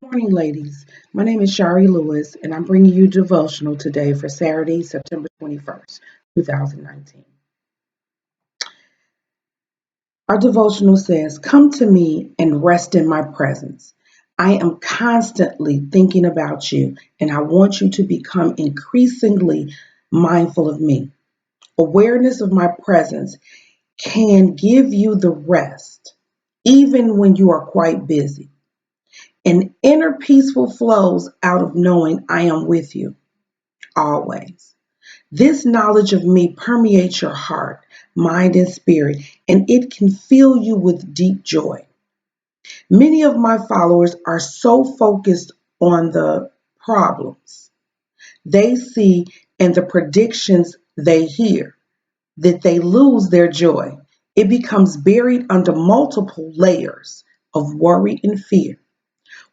Morning, ladies. My name is Shari Lewis, and I'm bringing you devotional today for Saturday, September 21st, 2019. Our devotional says, "Come to me and rest in my presence. I am constantly thinking about you, and I want you to become increasingly mindful of me. Awareness of my presence can give you the rest, even when you are quite busy. An inner peaceful flows out of knowing I am with you always. This knowledge of me permeates your heart, mind, and spirit, and it can fill you with deep joy. Many of my followers are so focused on the problems they see and the predictions they hear that they lose their joy. It becomes buried under multiple layers of worry and fear.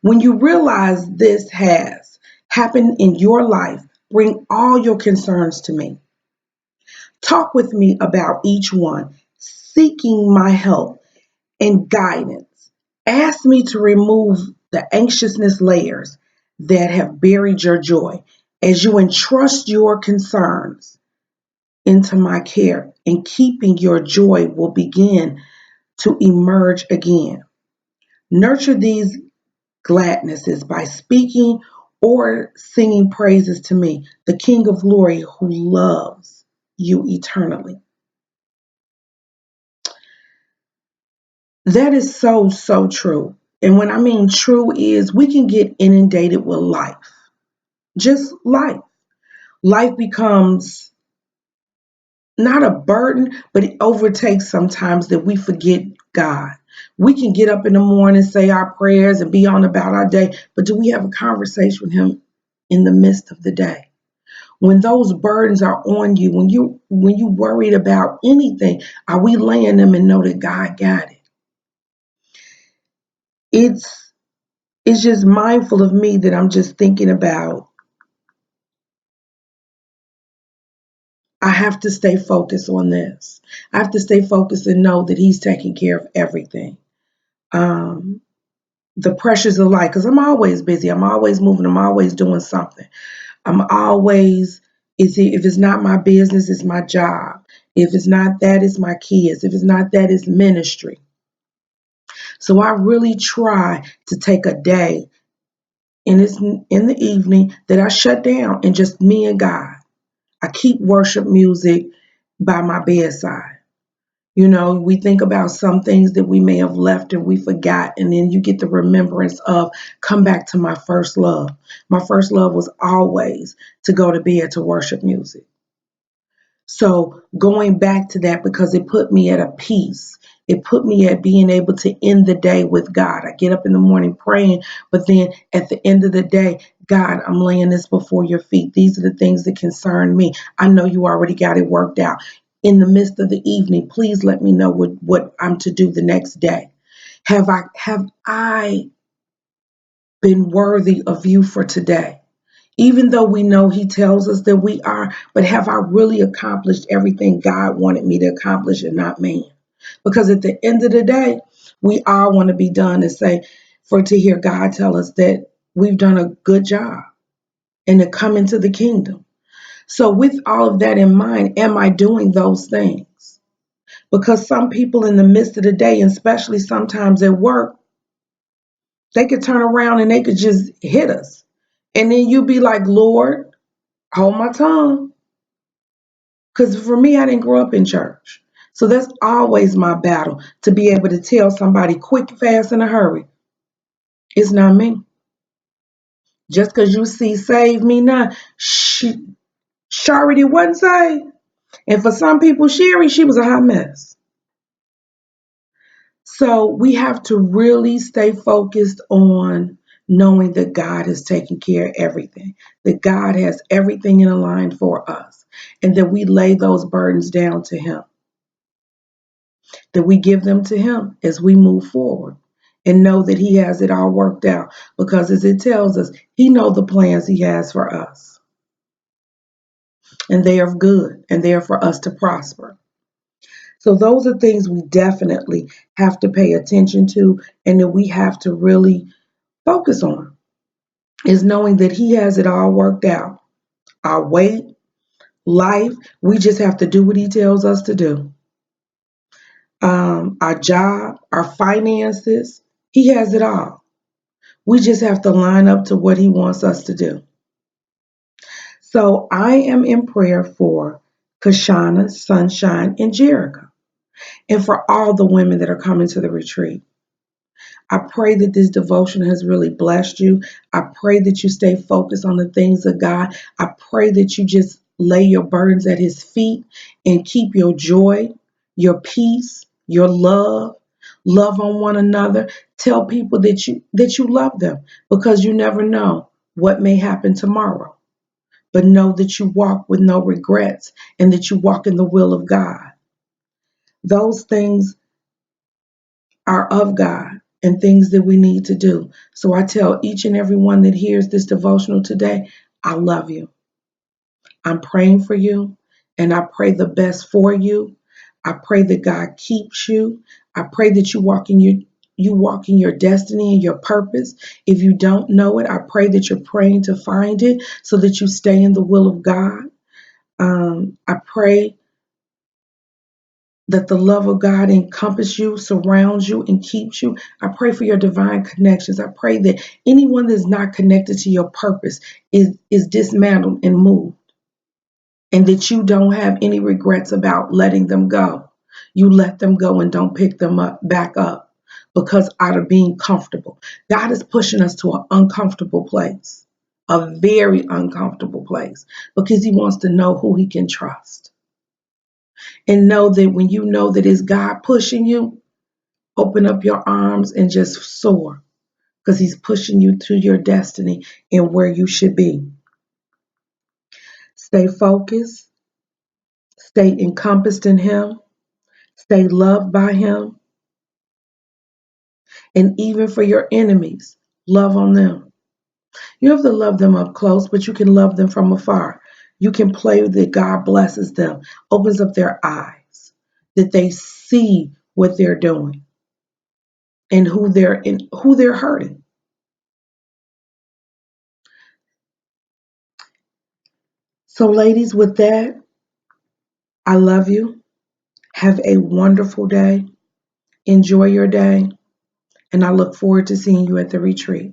When you realize this has happened in your life, bring all your concerns to me. Talk with me about each one, seeking my help and guidance. Ask me to remove the anxiousness layers that have buried your joy as you entrust your concerns into my care, and keeping your joy will begin to emerge again. Nurture these gladnesses by speaking or singing praises to me, the King of glory who loves you eternally." That is so, so true. And when I mean true is we can get inundated with life, just life. Life becomes not a burden, but it overtakes sometimes that we forget God. We can get up in the morning, say our prayers, and be on about our day, but do we have a conversation with Him in the midst of the day? When those burdens are on you, when you worried about anything, are we laying them and know that God got it? It's it's just mindful of me that I'm just thinking about I have to stay focused on this. I have to stay focused and know that He's taking care of everything. Um, the pressures of life, because I'm always busy, I'm always moving, I'm always doing something. I'm always, if it's not my business, it's my job. If it's not that, it's my kids. If it's not that, it's ministry. So I really try to take a day and it's in the evening that I shut down and just me and God. I keep worship music by my bedside. You know, we think about some things that we may have left and we forgot, and then you get the remembrance of come back to my first love. My first love was always to go to bed to worship music. So going back to that because it put me at a peace. It put me at being able to end the day with God. I get up in the morning praying, but then at the end of the day, God, I'm laying this before your feet. These are the things that concern me. I know you already got it worked out. In the midst of the evening, please let me know what I'm to do the next day. Have I been worthy of you for today? Even though we know He tells us that we are, but have I really accomplished everything God wanted me to accomplish and not man? Because at the end of the day, we all want to be done and say, for to hear God tell us that we've done a good job and to come into the kingdom. So, with all of that in mind, am I doing those things? Because some people in the midst of the day, and especially sometimes at work, they could turn around and they could just hit us. And then you be like, Lord, hold my tongue. Because for me, I didn't grow up in church. So that's always my battle to be able to tell somebody quick, fast, in a hurry. It's not me. Just because you see save me now, Shari wasn't saved. And for some people, Sherry, she was a hot mess. So we have to really stay focused on knowing that God is taking care of everything, that God has everything in a line for us, and that we lay those burdens down to Him, that we give them to Him as we move forward and know that He has it all worked out because as it tells us, He knows the plans He has for us and they are good and they are for us to prosper. So those are things we definitely have to pay attention to and that we have to really focus on. is knowing that He has it all worked out. Our weight, life, we just have to do what He tells us to do. Our job, our finances, He has it all. We just have to line up to what He wants us to do. So I am in prayer for Kashana, Sunshine, and Jerica, and for all the women that are coming to the retreat. I pray that this devotion has really blessed you. I pray that you stay focused on the things of God. I pray that you just lay your burdens at His feet and keep your joy, your peace, your love on one another. Tell people that you love them, because you never know what may happen tomorrow. But know that you walk with no regrets and that you walk in the will of God. Those things are of God and things that we need to do. So I tell each and every one that hears this devotional today, I love you. I'm praying for you, and I pray the best for you. I pray that God keeps you. I pray that you walk in your destiny and your purpose. If you don't know it, I pray that you're praying to find it so that you stay in the will of God. I pray that the love of God encompass you, surrounds you, and keeps you. I pray for your divine connections. I pray that anyone that's not connected to your purpose is dismantled and moved, and that you don't have any regrets about letting them go. You let them go and don't pick them up back up because out of being comfortable. God is pushing us to an uncomfortable place, a very uncomfortable place, because He wants to know who He can trust. And know that when you know that it's God pushing you, open up your arms and just soar, because He's pushing you to your destiny and where you should be. Stay focused, stay encompassed in Him, stay loved by Him, and even for your enemies, love on them. You have to love them up close, but you can love them from afar. You can pray that God blesses them, opens up their eyes, that they see what they're doing and who they're hurting. So, ladies, with that, I love you. Have a wonderful day. Enjoy your day. And I look forward to seeing you at the retreat.